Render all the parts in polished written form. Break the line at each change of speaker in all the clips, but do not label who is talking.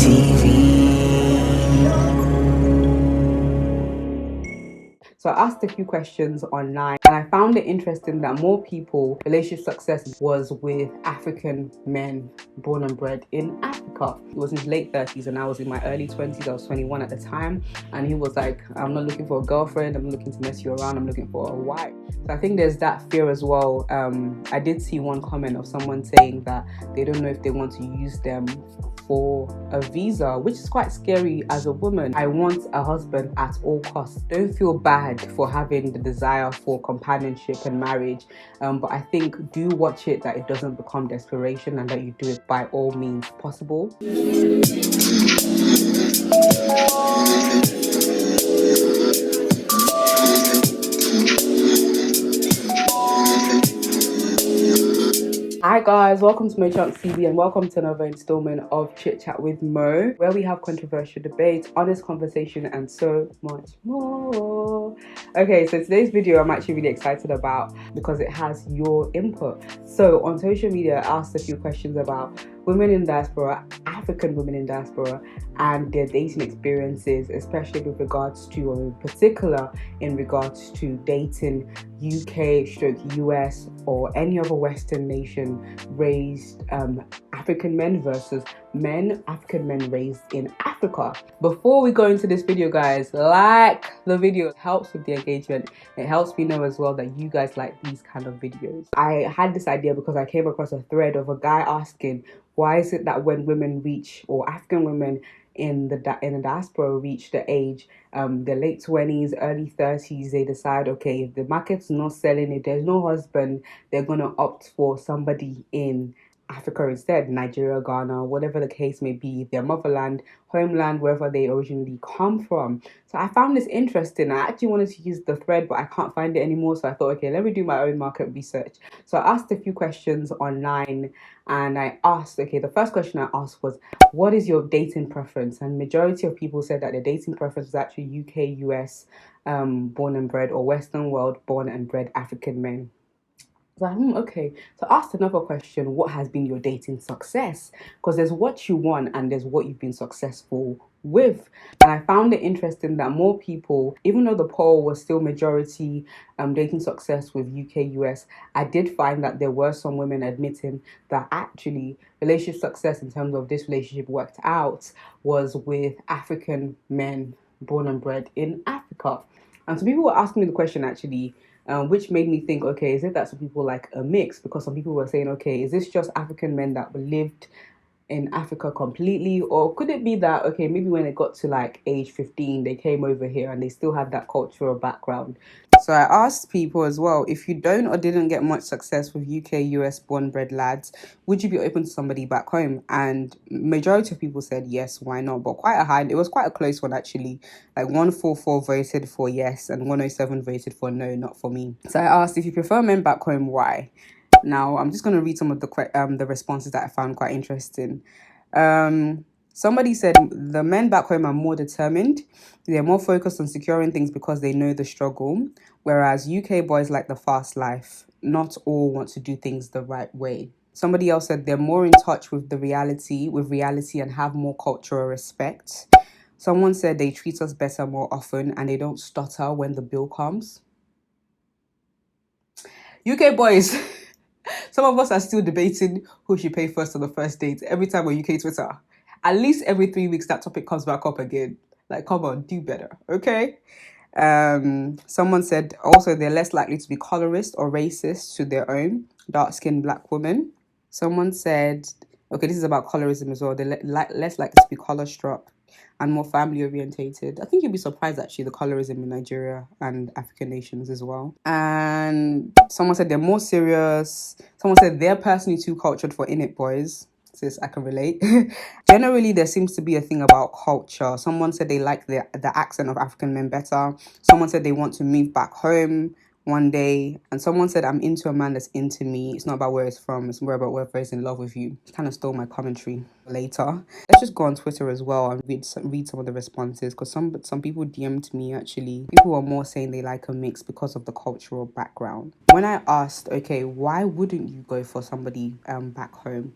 So I asked a few questions online and I found it interesting that more people, relationship success was with African men born and bred in Africa. He was in his late 30s and I was in my early 20s. I was 21 at the time. And he was like, I'm not looking for a girlfriend. I'm not looking to mess you around. I'm looking for a wife. So I think there's that fear as well. I did see one comment of someone saying that they don't know if they want to use them for a visa, which is quite scary as a woman. I want a husband at all costs. Don't feel bad for having the desire for companionship and marriage, but I think do watch it that it doesn't become desperation and that you do it by all means possible. Hi guys, welcome to Mochunkstv and welcome to another installment of Chit Chat with Mo, where we have controversial debates, honest conversation and so much more. Okay, so today's video I'm actually really excited about because it has your input. So on social media I asked a few questions about women in diaspora, African women in diaspora, and their dating experiences, especially with regards to, or in particular in regards to dating UK/US or any other Western nation raised African men versus African men raised in Africa. Before we go into this video, guys, like the video. It helps with the engagement. It helps me know as well that you guys like these kind of videos. I had this idea because I came across a thread of a guy asking, why is it that when women reach, or African women in the diaspora reach the age, the late 20s, early 30s, they decide, okay, if the market's not selling, if there's no husband, they're going to opt for somebody in Africa instead, Nigeria, Ghana, whatever the case may be, their motherland, homeland, wherever they originally come from. So I found this interesting. I actually wanted to use the thread, but I can't find it anymore. So I thought, okay, let me do my own market research. So I asked a few questions online and I asked, okay, the first question I asked was, what is your dating preference? And majority of people said that their dating preference was actually UK, US, born and bred, or Western world born and bred African men. Like, okay. So I asked another question, what has been your dating success? Because there's what you want and there's what you've been successful with. And I found it interesting that more people, even though the poll was still majority dating success with UK, US, I did find that there were some women admitting that actually relationship success in terms of this relationship worked out was with African men born and bred in Africa. And so people were asking me the question actually, which made me think, okay, is it that some people like a mix? Because some people were saying, okay, is this just African men that lived in Africa completely? Or could it be that, okay, maybe when they got to like age 15, they came over here and they still had that cultural background? So I asked people as well, if you don't or didn't get much success with UK, US born bred lads, would you be open to somebody back home? And majority of people said yes, why not? But it was quite a close one actually. Like 144 voted for yes and 107 voted for no, not for me. So I asked, if you prefer men back home, why? Now I'm just going to read some of the responses that I found quite interesting. Somebody said the men back home are more determined. They're more focused on securing things because they know the struggle. Whereas UK boys like the fast life. Not all want to do things the right way. Somebody else said they're more in touch with reality and have more cultural respect. Someone said they treat us better more often and they don't stutter when the bill comes. UK boys, some of us are still debating who should pay first on the first date every time on UK Twitter. At least every 3 weeks that topic comes back up again. Like, come on, do better, okay? Someone said also they're less likely to be colorist or racist to their own dark-skinned black women. Someone said, okay, this is about colorism as well. They're less likely to be color-struck and more family-orientated. I think you'd be surprised, actually, the colorism in Nigeria and African nations as well. And someone said they're more serious. Someone said they're personally too cultured for in-it boys. Sis, I can relate. Generally, there seems to be a thing about culture. Someone said they like the accent of African men better. Someone said they want to move back home one day. And someone said, I'm into a man that's into me. It's not about where he's from. It's more about whether he's in love with you. Kind of stole my commentary later. Let's just go on Twitter as well and read some of the responses. Because some people DM'd me, actually. People are more saying they like a mix because of the cultural background. When I asked, okay, why wouldn't you go for somebody back home?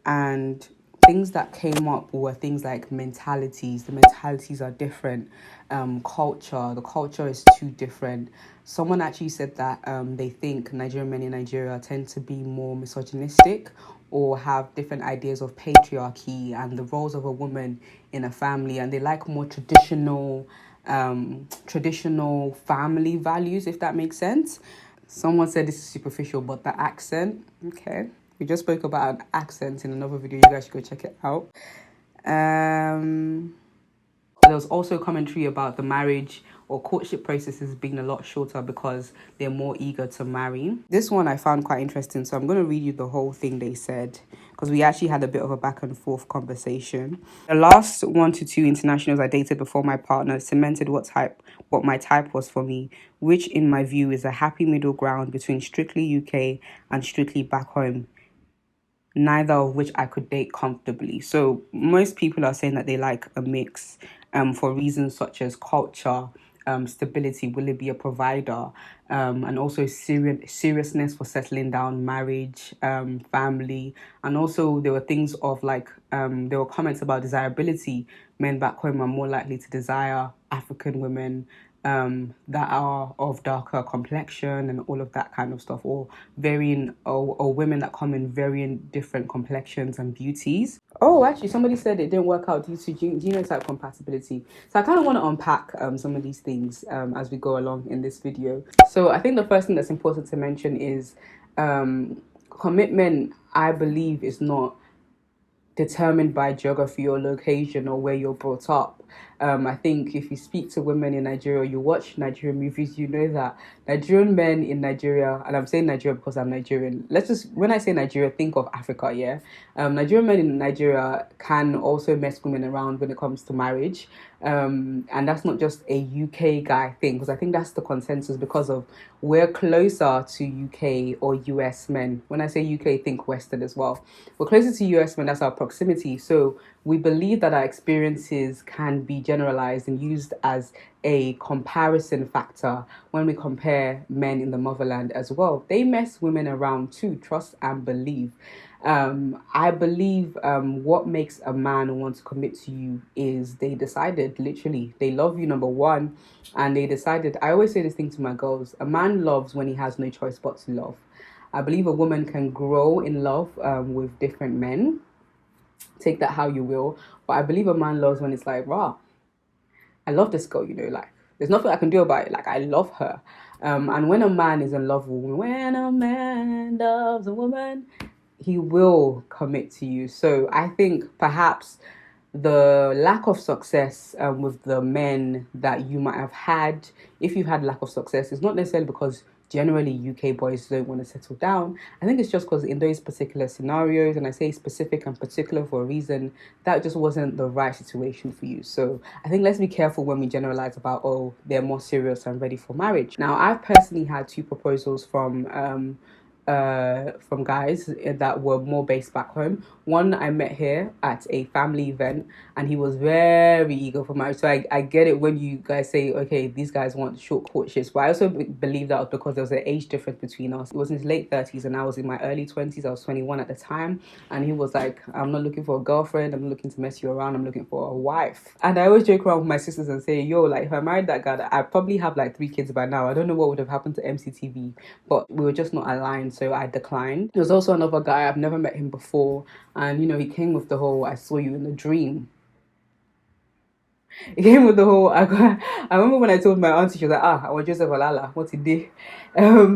And things that came up were things like mentalities. The mentalities are different. Culture, the culture is too different. Someone actually said that they think Nigerian men in Nigeria tend to be more misogynistic or have different ideas of patriarchy and the roles of a woman in a family, and they like more traditional family values, if that makes sense. Someone said this is superficial, but the accent, okay. We just spoke about an accent in another video. You guys should go check it out. There was also commentary about the marriage or courtship processes being a lot shorter because they're more eager to marry. This one I found quite interesting, so I'm going to read you the whole thing they said because we actually had a bit of a back and forth conversation. The last 1 to 2 internationals I dated before my partner cemented what my type was for me, which in my view is a happy middle ground between strictly UK and strictly back home, neither of which I could date comfortably. So most people are saying that they like a mix for reasons such as culture, stability, will it be a provider, and also seriousness for settling down, marriage, family. And also there were things of like, there were comments about desirability. Men back home are more likely to desire African women that are of darker complexion and all of that kind of stuff, or varying, or women that come in varying different complexions and beauties. Oh, actually, somebody said it didn't work out due to genotype compatibility. So I kind of want to unpack some of these things as we go along in this video. So I think the first thing that's important to mention is commitment, I believe, is not determined by geography or location or where you're brought up. I think if you speak to women in Nigeria, you watch Nigerian movies, you know that Nigerian men in Nigeria, and I'm saying Nigeria because I'm Nigerian. When I say Nigeria, think of Africa, yeah? Nigerian men in Nigeria can also mess women around when it comes to marriage. And that's not just a UK guy thing, because I think that's the consensus because of we're closer to UK or US men. When I say UK, think Western as well. We're closer to US men, that's our proximity. So we believe that our experiences can be generalized and used as a comparison factor when we compare men in the motherland as well. They mess women around too, trust and believe. I believe what makes a man want to commit to you is they decided, literally, they love you, number one, and they decided. I always say this thing to my girls: a man loves when he has no choice but to love. I believe a woman can grow in love with different men. Take that how you will, but I believe a man loves when it's like, wow, I love this girl, like there's nothing I can do about it. Like, I love her. And when a man is in love with a woman, when a man loves a woman, he will commit to you. So I think perhaps the lack of success with the men that you might have had, if you've had lack of success, it's not necessarily because generally UK boys don't want to settle down. I think it's just because in those particular scenarios, and I say specific and particular for a reason, that just wasn't the right situation for you. So I think let's be careful when we generalize about, oh, they're more serious and ready for marriage. Now, I've personally had 2 proposals from guys that were more based back home. One I met here at a family event, and he was very eager for marriage. So I get it when you guys say, okay, these guys want short courtships, but I also believe that was because there was an age difference between us. It was in his late 30s and I was in my early 20s. I was 21 at the time, and he was like, I'm not looking for a girlfriend, I'm not looking to mess you around, I'm looking for a wife. And I always joke around with my sisters and say, yo, like, if I married that guy, I probably have like 3 kids by now. I don't know what would have happened to MCTV, but we were just not aligned, so I declined. There's also another guy, I've never met him before, and he came with the whole I saw you in a dream. He came with the whole I remember when I told my auntie, she was like, I want Joseph Alala, what he did.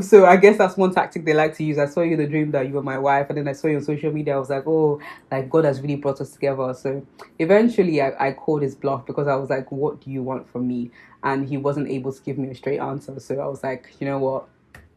So I guess that's one tactic they like to use. I saw you in the dream that you were my wife, and then I saw you on social media. I was like, oh, like God has really brought us together. So eventually I called his bluff because I was like, what do you want from me? And he wasn't able to give me a straight answer. So I was like, you know what?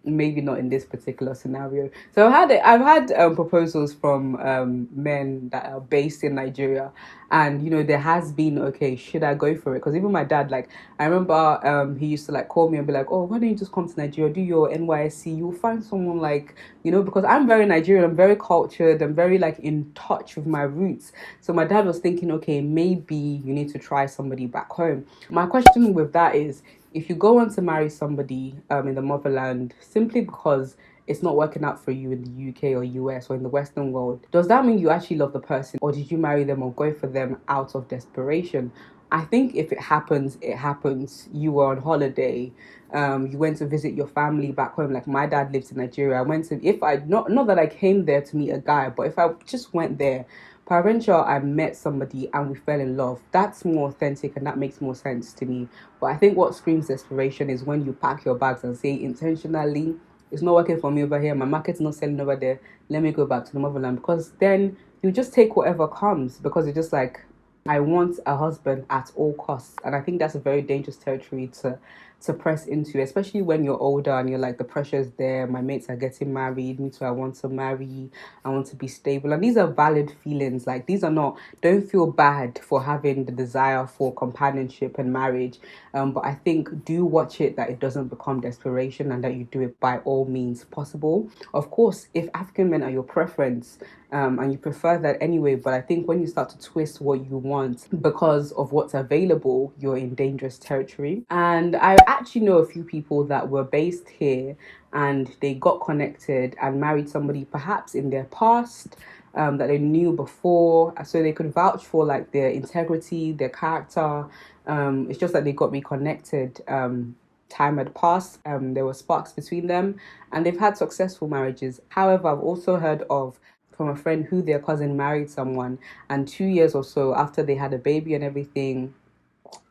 Maybe not in this particular scenario. So I've had proposals from men that are based in Nigeria, and there has been, okay, should I go for it? Because even my dad, like, I remember he used to like call me and be like, oh, why don't you just come to Nigeria, do your NYSC, you'll find someone like, because I'm very Nigerian, I'm very cultured, I'm very like in touch with my roots. So my dad was thinking, okay, maybe you need to try somebody back home. My question with that is, if you go on to marry somebody in the motherland simply because it's not working out for you in the UK or US or in the Western world, does that mean you actually love the person, or did you marry them or go for them out of desperation? I think if it happens, it happens. You were on holiday, you went to visit your family back home. Like my dad lives in Nigeria. I went to, if I not that I came there to meet a guy, but if I just went there, peradventure I met somebody and we fell in love. That's more authentic and that makes more sense to me. But I think what screams desperation is when you pack your bags and say intentionally, it's not working for me over here. My market's not selling over there. Let me go back to the motherland, because then you just take whatever comes, because it's just like, I want a husband at all costs. And I think that's a very dangerous territory to press into, especially when you're older and you're like, the pressure's there. My mates are getting married. Me too, I want to marry. I want to be stable. And these are valid feelings. Like, these are not, don't feel bad for having the desire for companionship and marriage. But I think do watch it that it doesn't become desperation, and that you do it by all means possible. Of course, if African men are your preference, and you prefer that anyway, but I think when you start to twist what you want because of what's available, you're in dangerous territory. And I actually know a few people that were based here and they got connected and married somebody perhaps in their past, that they knew before, so they could vouch for like their integrity, their character. It's just that they got reconnected. Time had passed, there were sparks between them, and they've had successful marriages. However, I've also heard of from a friend who their cousin married someone, and 2 years or so after they had a baby and everything,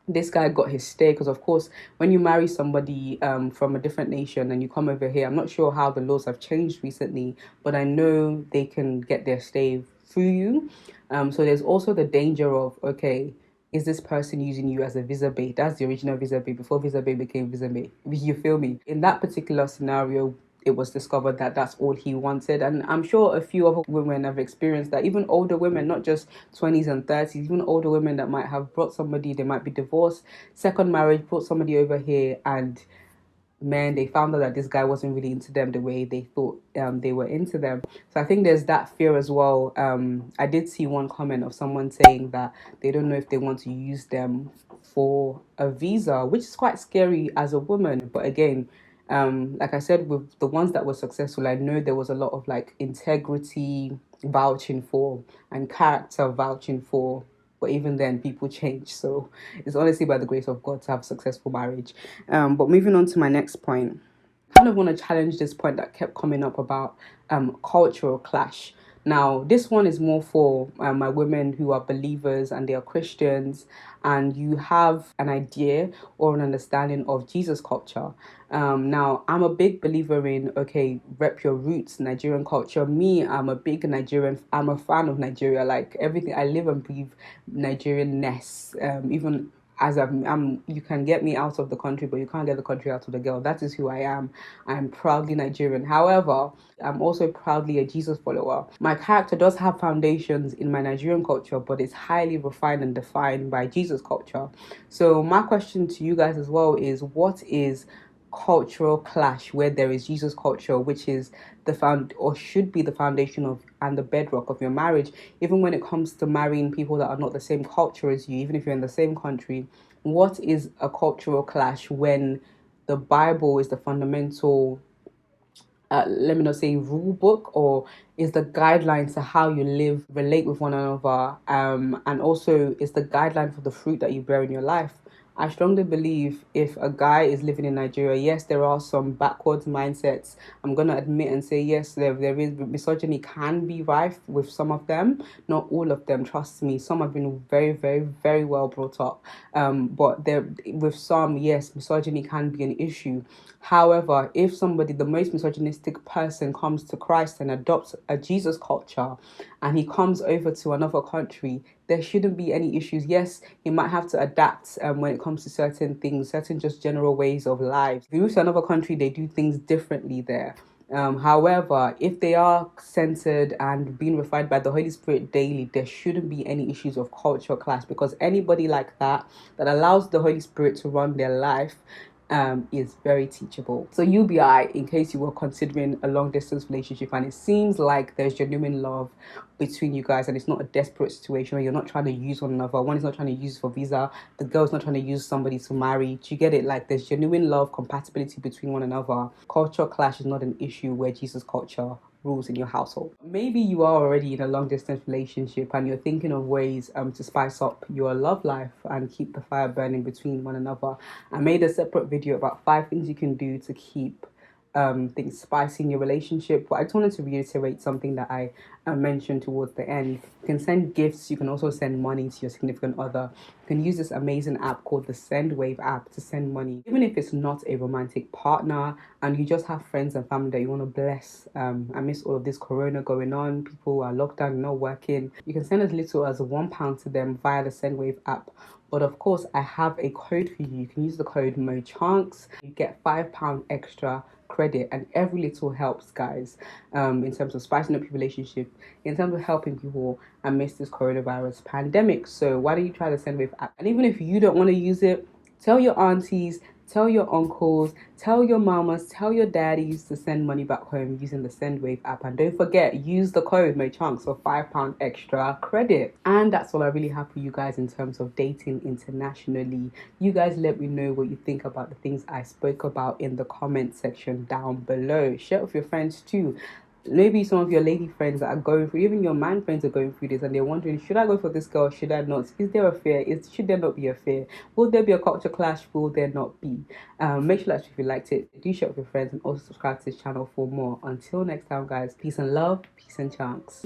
this guy got his stay. Because of course, when you marry somebody from a different nation and you come over here, I'm not sure how the laws have changed recently, but I know they can get their stay through you. So there's also the danger of, okay, is this person using you as a VisaBaes? That's the original VisaBaes before VisaBaes became VisaBaes. You feel me? In that particular scenario, it was discovered that that's all he wanted. And I'm sure a few other women have experienced that, even older women, not just 20s and 30s, even older women that might have brought somebody, they might be divorced, second marriage, brought somebody over here, and man, they found out that this guy wasn't really into them the way they thought they were into them. So I think there's that fear as well. I did see one comment of someone saying that they don't know if they want to use them for a visa, which is quite scary as a woman. But again, like I said, with the ones that were successful, I know there was a lot of like integrity vouching for and character vouching for. But even then, people change. So it's honestly by the grace of God to have a successful marriage. But moving on to my next point, I kind of want to challenge this point that kept coming up about cultural clash. Now, this one is more for my women who are believers and they are Christians, and you have an idea or an understanding of Jesus culture. Now, I'm a big believer in, okay, rep your roots, Nigerian culture. Me, I'm a big Nigerian, I'm a fan of Nigeria. Like everything, I live and breathe Nigerian-ness. Even as I'm, you can get me out of the country, but you can't get the country out of the girl. That is who I am. I'm proudly Nigerian. However, I'm also proudly a Jesus follower. My character does have foundations in my Nigerian culture, but it's highly refined and defined by Jesus culture. So my question to you guys as well is, what is cultural clash where there is Jesus culture, which is the found or should be the foundation of and the bedrock of your marriage? Even when it comes to marrying people that are not the same culture as you, even if you're in the same country, what is a cultural clash when the Bible is the fundamental, let me not say rule book, or is the guidelines to how you live, relate with one another, and also is the guideline for the fruit that you bear in your life? I strongly believe if a guy is living in Nigeria, yes, there are some backwards mindsets. I'm going to admit and say, yes, there is misogyny can be rife with some of them, not all of them, trust me. Some have been very, very, very well brought up. But there, with some, yes, misogyny can be an issue. However, if somebody, the most misogynistic person, comes to Christ and adopts a Jesus culture and he comes over to another country, there shouldn't be any issues. Yes, he might have to adapt when it comes to certain things, certain just general ways of life. If you move to another country, they do things differently there. However, if they are centered and being refined by the Holy Spirit daily, there shouldn't be any issues of cultural clash, because anybody like that allows the Holy Spirit to run their life, is very teachable. So you'll be alright in case you were considering a long distance relationship and it seems like there's genuine love between you guys and it's not a desperate situation where you're not trying to use one another. One is not trying to use for visa, the girl's not trying to use somebody to marry. Do you get it? Like there's genuine love, compatibility between one another. Culture clash is not an issue where Jesus culture rules in your household. Maybe you are already in a long distance relationship and you're thinking of ways to spice up your love life and keep the fire burning between one another. I made a separate video about 5 things you can do to keep things spicy in your relationship, but I just wanted to reiterate something that I mentioned towards the end. You can send gifts, you can also send money to your significant other. You can use this amazing app called the Sendwave app to send money, even if it's not a romantic partner and you just have friends and family that you want to bless. Amidst all of this corona going on, people are locked down, not working, you can send as little as £1 to them via the Sendwave app. But of course, I have a code for you. You can use the code Mochunkstv. You get £5 extra credit, and every little helps, guys, in terms of spicing up your relationship, in terms of helping people amidst this coronavirus pandemic. So why don't you try the Sendwave app? And even if you don't want to use it, tell your aunties, tell your uncles, tell your mamas, tell your daddies to send money back home using the Sendwave app. And don't forget, use the code MoChunks for £5 extra credit. And that's all I really have for you guys in terms of dating internationally. You guys let me know what you think about the things I spoke about in the comment section down below. Share it with your friends too. Maybe some of your lady friends that are going through, even your man friends are going through this and they're wondering, should I go for this girl, should I not? Is there a fear? Should there not be a fear? Will there be a culture clash? Will there not be? Make sure that if you liked it, do share it with your friends and also subscribe to this channel for more. Until next time, guys, peace and love, peace and chunks.